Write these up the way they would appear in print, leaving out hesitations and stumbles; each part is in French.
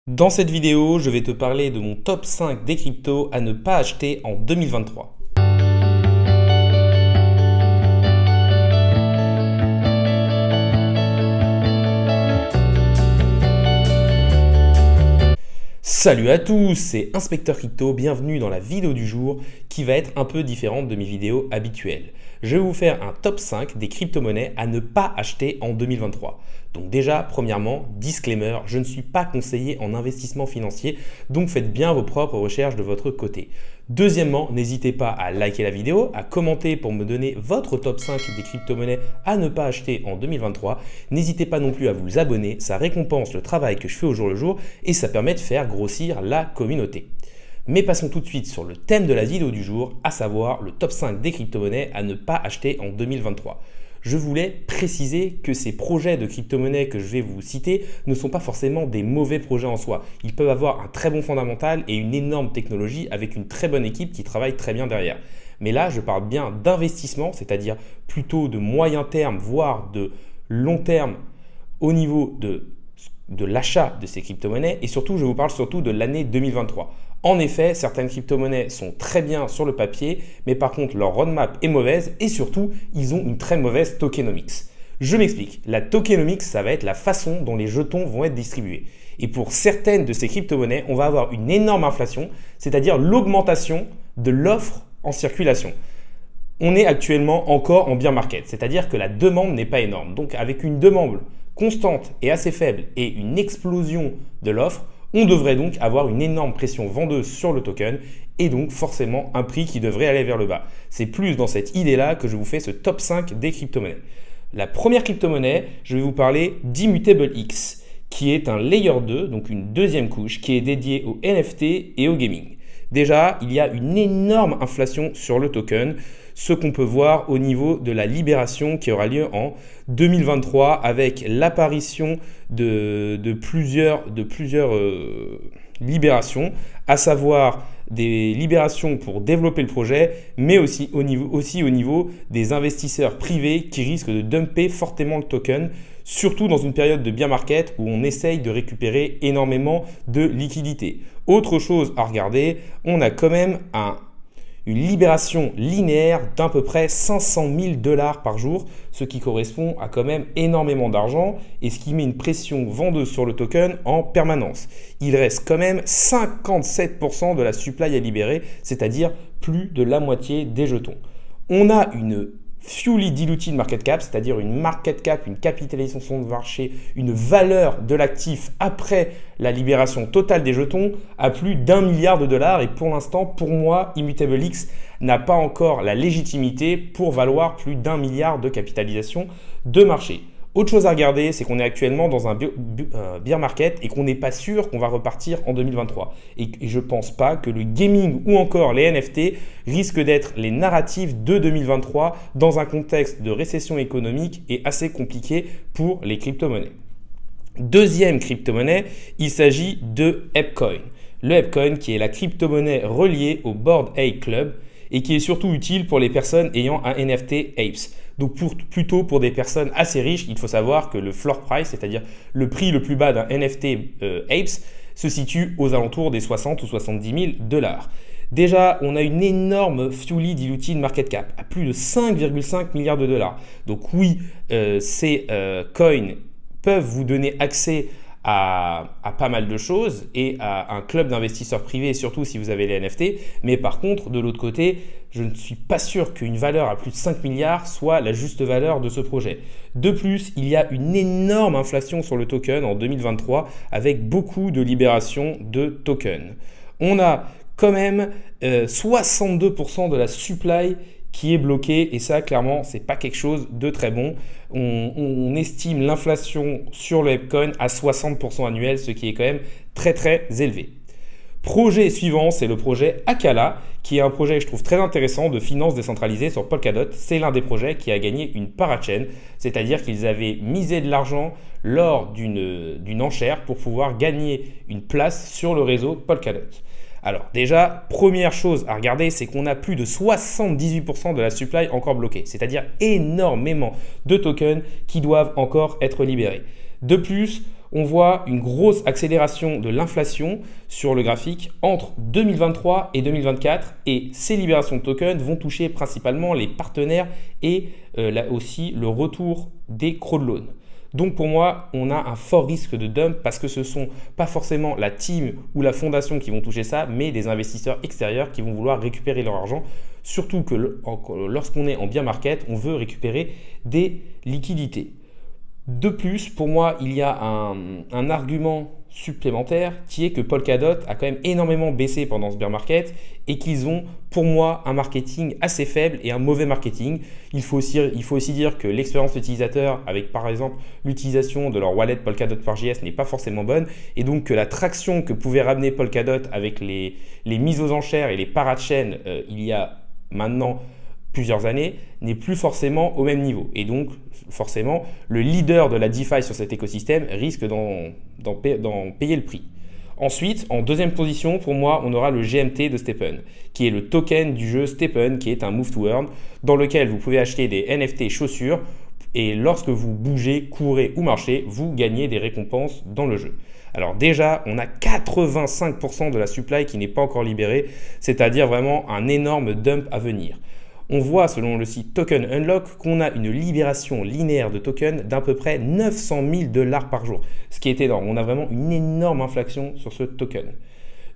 Dans cette vidéo, je vais te parler de mon top 5 des cryptos à ne pas acheter en 2023. Salut à tous, c'est Inspecteur Crypto, bienvenue dans la vidéo du jour qui va être un peu différente de mes vidéos habituelles. Je vais vous faire un top 5 des crypto-monnaies à ne pas acheter en 2023. Donc déjà, premièrement, disclaimer, je ne suis pas conseiller en investissement financier, donc faites bien vos propres recherches de votre côté. Deuxièmement, n'hésitez pas à liker la vidéo, à commenter pour me donner votre top 5 des crypto-monnaies à ne pas acheter en 2023. N'hésitez pas non plus à vous abonner, ça récompense le travail que je fais au jour le jour et ça permet de faire grossir la communauté. Mais passons tout de suite sur le thème de la vidéo du jour, à savoir le top 5 des crypto-monnaies à ne pas acheter en 2023. Je voulais préciser que ces projets de crypto-monnaies que je vais vous citer ne sont pas forcément des mauvais projets en soi. Ils peuvent avoir un très bon fondamental et une énorme technologie avec une très bonne équipe qui travaille très bien derrière. Mais là, je parle bien d'investissement, c'est-à-dire plutôt de moyen terme, voire de long terme au niveau de l'achat de ces crypto-monnaies et surtout, je vous parle surtout de l'année 2023. En effet, certaines crypto-monnaies sont très bien sur le papier, mais par contre, leur roadmap est mauvaise et surtout, ils ont une très mauvaise tokenomics. Je m'explique. La tokenomics, ça va être la façon dont les jetons vont être distribués. Et pour certaines de ces crypto-monnaies, on va avoir une énorme inflation, c'est-à-dire l'augmentation de l'offre en circulation. On est actuellement encore en bear market, c'est-à-dire que la demande n'est pas énorme. Donc, avec une demande constante et assez faible et une explosion de l'offre, on devrait donc avoir une énorme pression vendeuse sur le token et donc forcément un prix qui devrait aller vers le bas. C'est plus dans cette idée-là que je vous fais ce top 5 des crypto-monnaies. La première crypto-monnaie, je vais vous parler d'Immutable X, qui est un layer 2, donc une deuxième couche, qui est dédiée au NFT et au gaming. Déjà, il y a une énorme inflation sur le token, ce qu'on peut voir au niveau de la libération qui aura lieu en 2023 avec l'apparition de plusieurs libérations, à savoir des libérations pour développer le projet, mais aussi au niveau des investisseurs privés qui risquent de dumper fortement le token, surtout dans une période de bear market où on essaye de récupérer énormément de liquidités. Autre chose à regarder, on a quand même une libération linéaire d'à peu près 500 000 $ par jour, ce qui correspond à quand même énormément d'argent et ce qui met une pression vendeuse sur le token en permanence. Il reste quand même 57% de la supply à libérer, c'est-à-dire plus de la moitié des jetons. On a une fully diluted market cap, c'est-à-dire une market cap, une capitalisation de marché, une valeur de l'actif après la libération totale des jetons à plus d'1 milliard $ et pour l'instant, pour moi, Immutable X n'a pas encore la légitimité pour valoir plus d'1 milliard de capitalisation de marché. Autre chose à regarder, c'est qu'on est actuellement dans un bear market et qu'on n'est pas sûr qu'on va repartir en 2023. Et je ne pense pas que le gaming ou encore les NFT risquent d'être les narratifs de 2023 dans un contexte de récession économique et assez compliqué pour les crypto-monnaies. Deuxième crypto-monnaie, il s'agit de Epcoin. Le Epcoin qui est la crypto-monnaie reliée au Bored Ape Club et qui est surtout utile pour les personnes ayant un NFT Apes. Donc plutôt pour des personnes assez riches, il faut savoir que le floor price, c'est-à-dire le prix le plus bas d'un NFT Apes, se situe aux alentours des 60 ou 70 000 $. Déjà, on a une énorme fully diluted market cap à plus de 5,5 milliards de dollars. Donc oui, ces coins peuvent vous donner accès à pas mal de choses et à un club d'investisseurs privés, surtout si vous avez les NFT. Mais par contre, de l'autre côté, je ne suis pas sûr qu'une valeur à plus de 5 milliards soit la juste valeur de ce projet. De plus, il y a une énorme inflation sur le token en 2023 avec beaucoup de libération de tokens. On a quand même 62% de la supply qui est bloqué et ça clairement c'est pas quelque chose de très bon. On estime l'inflation sur le Epcoin à 60% annuel, ce qui est quand même très très élevé. Projet suivant, c'est le projet Acala, qui est un projet que je trouve très intéressant de finance décentralisée sur Polkadot. C'est l'un des projets qui a gagné une parachain, c'est-à-dire qu'ils avaient misé de l'argent lors d'une enchère pour pouvoir gagner une place sur le réseau Polkadot. Alors déjà, première chose à regarder, c'est qu'on a plus de 78% de la supply encore bloquée, c'est-à-dire énormément de tokens qui doivent encore être libérés. De plus, on voit une grosse accélération de l'inflation sur le graphique entre 2023 et 2024 et ces libérations de tokens vont toucher principalement les partenaires et là aussi le retour des crowdloans. Donc pour moi, on a un fort risque de dump parce que ce ne sont pas forcément la team ou la fondation qui vont toucher ça, mais des investisseurs extérieurs qui vont vouloir récupérer leur argent. Surtout que lorsqu'on est en bear market, on veut récupérer des liquidités. De plus, pour moi, il y a un argument supplémentaire qui est que Polkadot a quand même énormément baissé pendant ce bear market et qu'ils ont pour moi un marketing assez faible et un mauvais marketing. Il faut aussi dire que l'expérience utilisateur avec par exemple l'utilisation de leur wallet Polkadot par JS n'est pas forcément bonne et donc que la traction que pouvait ramener Polkadot avec les mises aux enchères et les parachains il y a maintenant plusieurs années n'est plus forcément au même niveau et donc forcément le leader de la DeFi sur cet écosystème risque d'en payer le prix. Ensuite, en deuxième position, pour moi, on aura le GMT de Stepn, qui est le token du jeu Stepn, qui est un move to earn, dans lequel vous pouvez acheter des NFT chaussures et lorsque vous bougez, courez ou marchez, vous gagnez des récompenses dans le jeu. Alors déjà, on a 85% de la supply qui n'est pas encore libérée, c'est-à-dire vraiment un énorme dump à venir. On voit selon le site Token Unlock qu'on a une libération linéaire de tokens d'à peu près 900 000 $ par jour, ce qui est énorme. On a vraiment une énorme inflation sur ce token.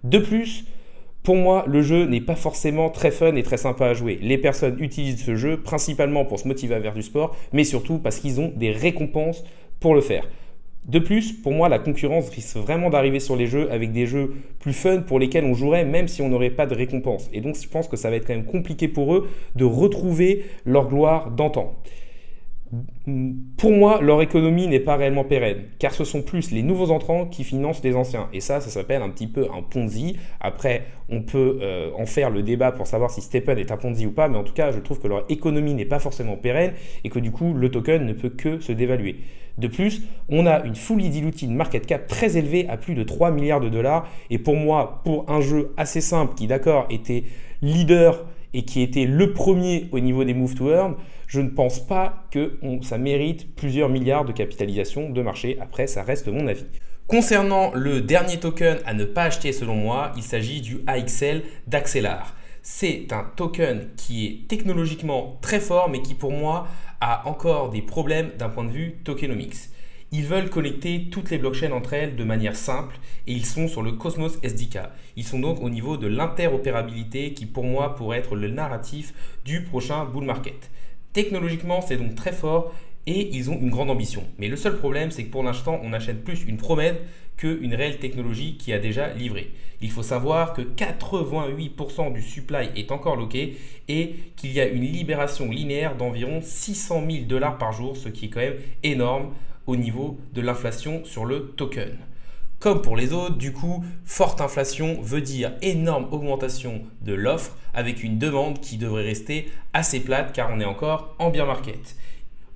De plus, pour moi, le jeu n'est pas forcément très fun et très sympa à jouer. Les personnes utilisent ce jeu principalement pour se motiver à faire du sport, mais surtout parce qu'ils ont des récompenses pour le faire. De plus, pour moi, la concurrence risque vraiment d'arriver sur les jeux avec des jeux plus fun pour lesquels on jouerait même si on n'aurait pas de récompense. Et donc, je pense que ça va être quand même compliqué pour eux de retrouver leur gloire d'antan. Pour moi, leur économie n'est pas réellement pérenne, car ce sont plus les nouveaux entrants qui financent les anciens. Et ça s'appelle un petit peu un Ponzi. Après, on peut en faire le débat pour savoir si Stepn est un Ponzi ou pas, mais en tout cas, je trouve que leur économie n'est pas forcément pérenne et que du coup, le token ne peut que se dévaluer. De plus, on a une fully diluted market cap très élevée à plus de 3 milliards de dollars. Et pour moi, pour un jeu assez simple qui, d'accord, était leader et qui était le premier au niveau des move to earn, je ne pense pas que ça mérite plusieurs milliards de capitalisation de marché. Après, ça reste mon avis. Concernant le dernier token à ne pas acheter selon moi, il s'agit du AXL d'Axelar. C'est un token qui est technologiquement très fort, mais qui pour moi a encore des problèmes d'un point de vue tokenomics. Ils veulent connecter toutes les blockchains entre elles de manière simple et ils sont sur le Cosmos SDK. Ils sont donc au niveau de l'interopérabilité qui pour moi pourrait être le narratif du prochain bull market. Technologiquement, c'est donc très fort et ils ont une grande ambition. Mais le seul problème, c'est que pour l'instant, on achète plus une promesse qu'une réelle technologie qui a déjà livré. Il faut savoir que 88% du supply est encore loqué et qu'il y a une libération linéaire d'environ 600 000 $ par jour, ce qui est quand même énorme au niveau de l'inflation sur le token. Comme pour les autres, du coup, forte inflation veut dire énorme augmentation de l'offre avec une demande qui devrait rester assez plate car on est encore en bear market.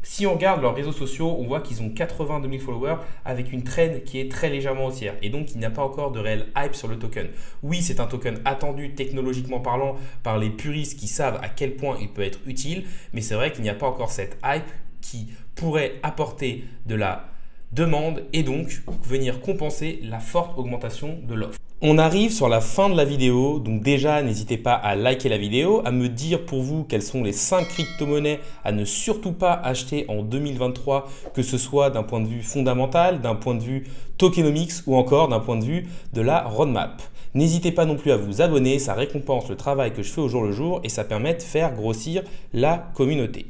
Si on regarde leurs réseaux sociaux, on voit qu'ils ont 82 000 followers avec une trend qui est très légèrement haussière et donc il n'y a pas encore de réel hype sur le token. Oui, c'est un token attendu technologiquement parlant par les puristes qui savent à quel point il peut être utile, mais c'est vrai qu'il n'y a pas encore cette hype qui pourrait apporter de la demande et donc venir compenser la forte augmentation de l'offre. On arrive sur la fin de la vidéo, donc déjà n'hésitez pas à liker la vidéo, à me dire pour vous quelles sont les 5 crypto-monnaies à ne surtout pas acheter en 2023, que ce soit d'un point de vue fondamental, d'un point de vue tokenomics ou encore d'un point de vue de la roadmap. N'hésitez pas non plus à vous abonner, ça récompense le travail que je fais au jour le jour et ça permet de faire grossir la communauté.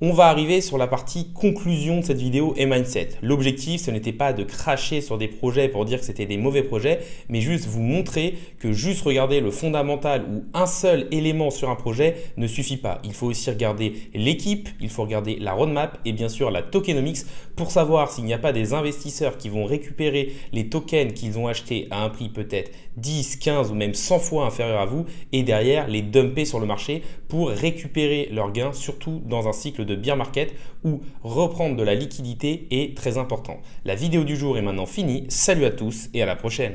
On va arriver sur la partie conclusion de cette vidéo et mindset. L'objectif, ce n'était pas de cracher sur des projets pour dire que c'était des mauvais projets, mais juste vous montrer que juste regarder le fondamental ou un seul élément sur un projet ne suffit pas. Il faut aussi regarder l'équipe, il faut regarder la roadmap et bien sûr la tokenomics pour savoir s'il n'y a pas des investisseurs qui vont récupérer les tokens qu'ils ont achetés à un prix peut-être 10, 15 ou même 100 fois inférieur à vous et derrière les dumper sur le marché pour récupérer leurs gains, surtout dans un cycle de bear market où reprendre de la liquidité est très important. La vidéo du jour est maintenant finie. Salut à tous et à la prochaine.